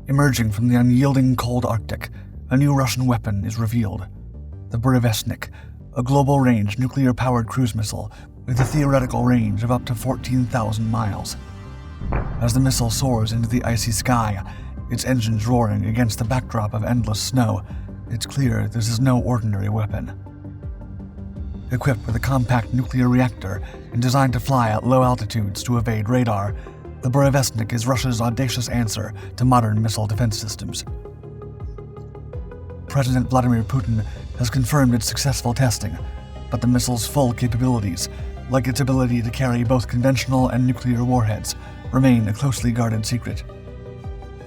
Emerging from the unyielding cold Arctic, a new Russian weapon is revealed. The Burevestnik, a global-range nuclear-powered cruise missile with a theoretical range of up to 14,000 miles. As the missile soars into the icy sky, its engines roaring against the backdrop of endless snow, it's clear this is no ordinary weapon. Equipped with a compact nuclear reactor and designed to fly at low altitudes to evade radar, the Burevestnik is Russia's audacious answer to modern missile defense systems. President Vladimir Putin has confirmed its successful testing, but the missile's full capabilities, like its ability to carry both conventional and nuclear warheads, remain a closely guarded secret.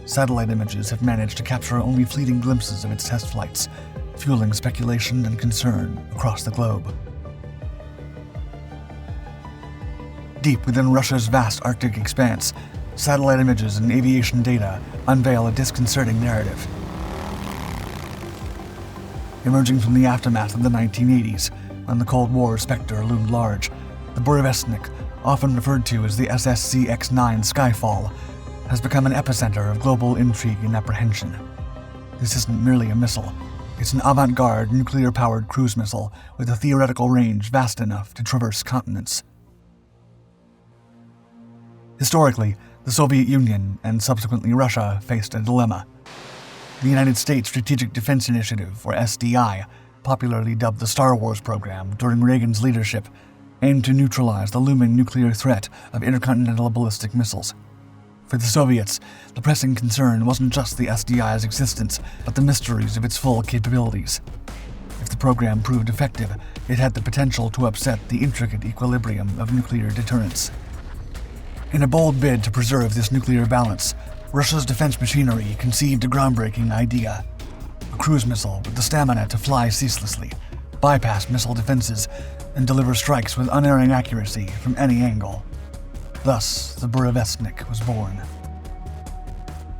Satellite images have managed to capture only fleeting glimpses of its test flights, fueling speculation and concern across the globe. Deep within Russia's vast Arctic expanse, satellite images and aviation data unveil a disconcerting narrative. Emerging from the aftermath of the 1980s, when the Cold War specter loomed large, the Burevestnik, often referred to as the SSC-X-9 Skyfall, has become an epicenter of global intrigue and apprehension. This isn't merely a missile. It's an avant-garde nuclear-powered cruise missile with a theoretical range vast enough to traverse continents. Historically, the Soviet Union and subsequently Russia faced a dilemma. The United States Strategic Defense Initiative, or SDI, popularly dubbed the Star Wars program during Reagan's leadership, aimed to neutralize the looming nuclear threat of intercontinental ballistic missiles. For the Soviets, the pressing concern wasn't just the SDI's existence, but the mysteries of its full capabilities. If the program proved effective, it had the potential to upset the intricate equilibrium of nuclear deterrence. In a bold bid to preserve this nuclear balance, Russia's defense machinery conceived a groundbreaking idea: a cruise missile with the stamina to fly ceaselessly, bypass missile defenses, and deliver strikes with unerring accuracy from any angle. Thus, the Burevestnik was born.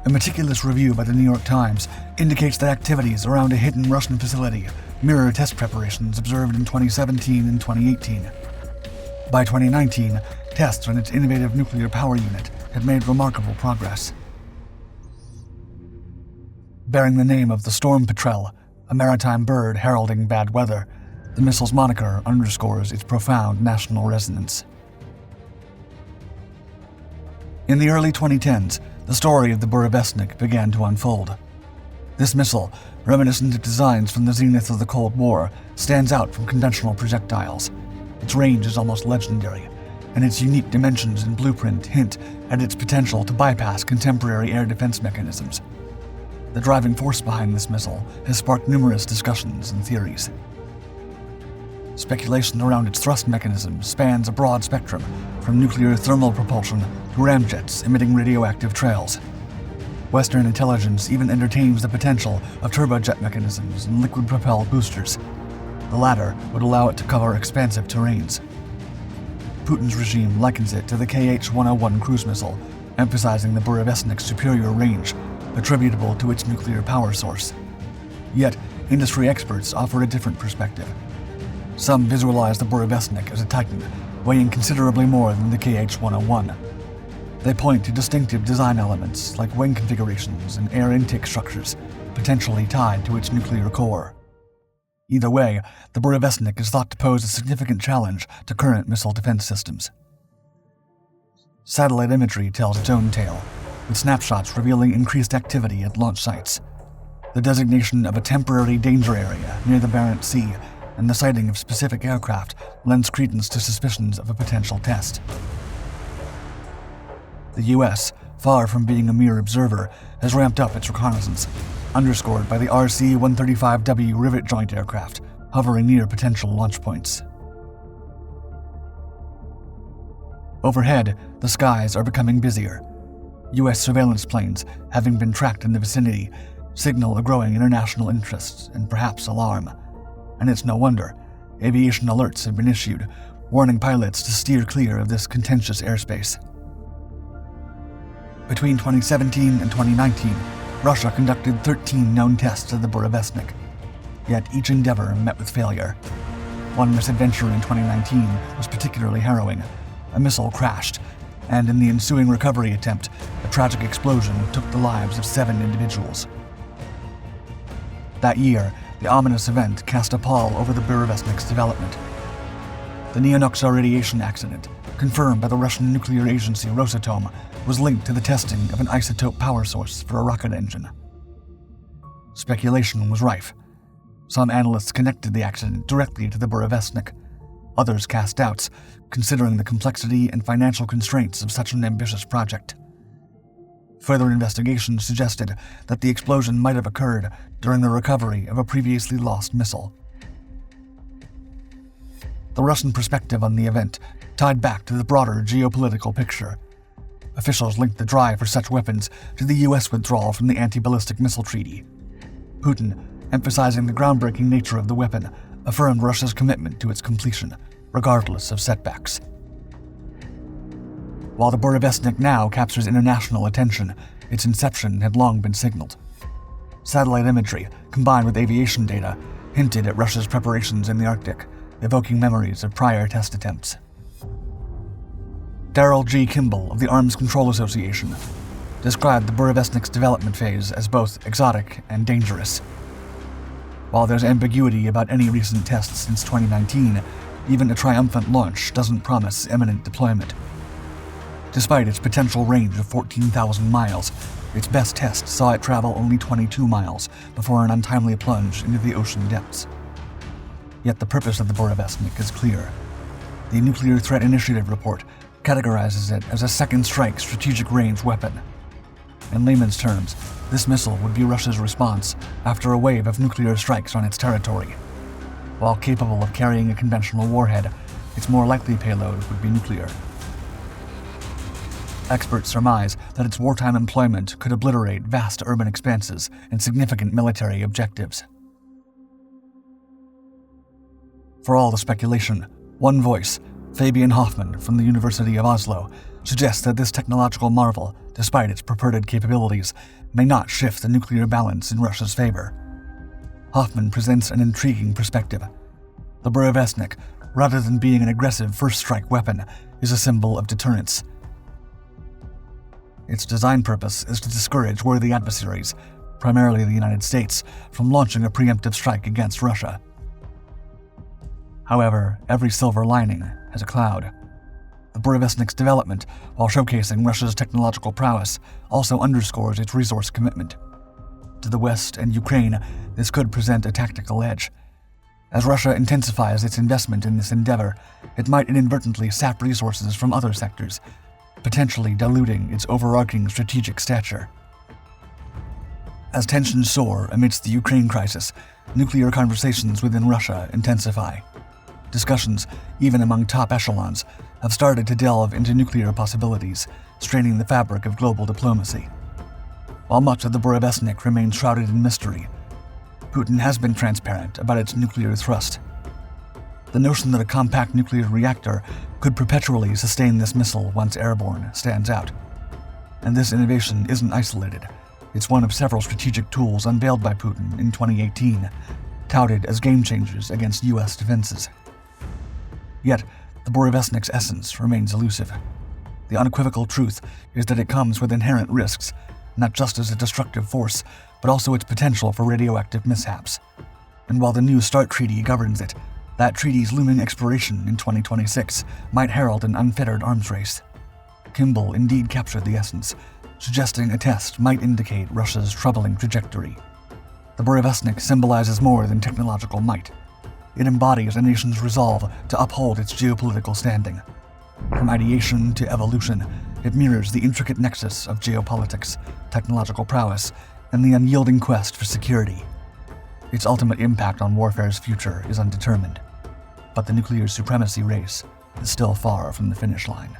A meticulous review by the New York Times indicates that activities around a hidden Russian facility mirror test preparations observed in 2017 and 2018. By 2019, tests on its innovative nuclear power unit had made remarkable progress. Bearing the name of the Storm Petrel, a maritime bird heralding bad weather, the missile's moniker underscores its profound national resonance. In the early 2010s, the story of the Burevestnik began to unfold. This missile, reminiscent of designs from the zenith of the Cold War, stands out from conventional projectiles. Its range is almost legendary, and its unique dimensions and blueprint hint at its potential to bypass contemporary air defense mechanisms. The driving force behind this missile has sparked numerous discussions and theories. Speculation around its thrust mechanism spans a broad spectrum, from nuclear thermal propulsion to ramjets emitting radioactive trails. Western intelligence even entertains the potential of turbojet mechanisms and liquid-propelled boosters. The latter would allow it to cover expansive terrains. Putin's regime likens it to the Kh-101 cruise missile, emphasizing the Burevestnik's superior range, attributable to its nuclear power source. Yet, industry experts offer a different perspective. Some visualize the Burevestnik as a titan, weighing considerably more than the Kh-101. They point to distinctive design elements like wing configurations and air intake structures, potentially tied to its nuclear core. Either way, the Burevestnik is thought to pose a significant challenge to current missile defense systems. Satellite imagery tells its own tale, with snapshots revealing increased activity at launch sites. The designation of a temporary danger area near the Barents Sea and the sighting of specific aircraft lends credence to suspicions of a potential test. The U.S., far from being a mere observer, has ramped up its reconnaissance, underscored by the RC-135W rivet joint aircraft hovering near potential launch points. Overhead, the skies are becoming busier. U.S. surveillance planes, having been tracked in the vicinity, signal a growing international interest and perhaps alarm. And it's no wonder. Aviation alerts have been issued, warning pilots to steer clear of this contentious airspace. Between 2017 and 2019, Russia conducted 13 known tests of the Burevestnik. Yet each endeavor met with failure. One misadventure in 2019 was particularly harrowing. A missile crashed, and in the ensuing recovery attempt, a tragic explosion took the lives of 7 individuals. That year, the ominous event cast a pall over the Burevestnik's development. The Neonuxar radiation accident, confirmed by the Russian nuclear agency Rosatom, was linked to the testing of an isotope power source for a rocket engine. Speculation was rife. Some analysts connected the accident directly to the Burevestnik. Others cast doubts, considering the complexity and financial constraints of such an ambitious project. Further investigation suggested that the explosion might have occurred during the recovery of a previously lost missile. The Russian perspective on the event tied back to the broader geopolitical picture. Officials linked the drive for such weapons to the U.S. withdrawal from the Anti-Ballistic Missile Treaty. Putin, emphasizing the groundbreaking nature of the weapon, affirmed Russia's commitment to its completion, regardless of setbacks. While the Burevestnik now captures international attention, its inception had long been signaled. Satellite imagery, combined with aviation data, hinted at Russia's preparations in the Arctic, evoking memories of prior test attempts. Darrell G. Kimball of the Arms Control Association described the Burevestnik's development phase as both exotic and dangerous. While there's ambiguity about any recent tests since 2019, even a triumphant launch doesn't promise imminent deployment. Despite its potential range of 14,000 miles, its best test saw it travel only 22 miles before an untimely plunge into the ocean depths. Yet the purpose of the Burevestnik is clear. The Nuclear Threat Initiative report categorizes it as a second-strike strategic range weapon. In layman's terms, this missile would be Russia's response after a wave of nuclear strikes on its territory. While capable of carrying a conventional warhead, its more likely payload would be nuclear. Experts surmise that its wartime employment could obliterate vast urban expanses and significant military objectives. For all the speculation, one voice, Fabian Hoffman from the University of Oslo, suggests that this technological marvel, despite its purported capabilities, may not shift the nuclear balance in Russia's favor. Hoffman presents an intriguing perspective. The Burevestnik, rather than being an aggressive first-strike weapon, is a symbol of deterrence. Its design purpose is to discourage worthy adversaries, primarily the United States, from launching a preemptive strike against Russia. However, every silver lining has a cloud. The Burevestnik's development, while showcasing Russia's technological prowess, also underscores its resource commitment. To the West and Ukraine, this could present a tactical edge. As Russia intensifies its investment in this endeavor, it might inadvertently sap resources from other sectors, potentially diluting its overarching strategic stature. As tensions soar amidst the Ukraine crisis, nuclear conversations within Russia intensify. Discussions, even among top echelons, have started to delve into nuclear possibilities, straining the fabric of global diplomacy. While much of the Burevestnik remains shrouded in mystery, Putin has been transparent about its nuclear thrust. The notion that a compact nuclear reactor could perpetually sustain this missile once airborne stands out. And this innovation isn't isolated. It's one of several strategic tools unveiled by Putin in 2018, touted as game changers against U.S. defenses. Yet, the Burevestnik's essence remains elusive. The unequivocal truth is that it comes with inherent risks, not just as a destructive force, but also its potential for radioactive mishaps. And while the New START Treaty governs it, that treaty's looming expiration in 2026 might herald an unfettered arms race. Kimball indeed captured the essence, suggesting a test might indicate Russia's troubling trajectory. The Burevestnik symbolizes more than technological might. It embodies a nation's resolve to uphold its geopolitical standing. From ideation to evolution, it mirrors the intricate nexus of geopolitics, technological prowess, and the unyielding quest for security. Its ultimate impact on warfare's future is undetermined, but the nuclear supremacy race is still far from the finish line.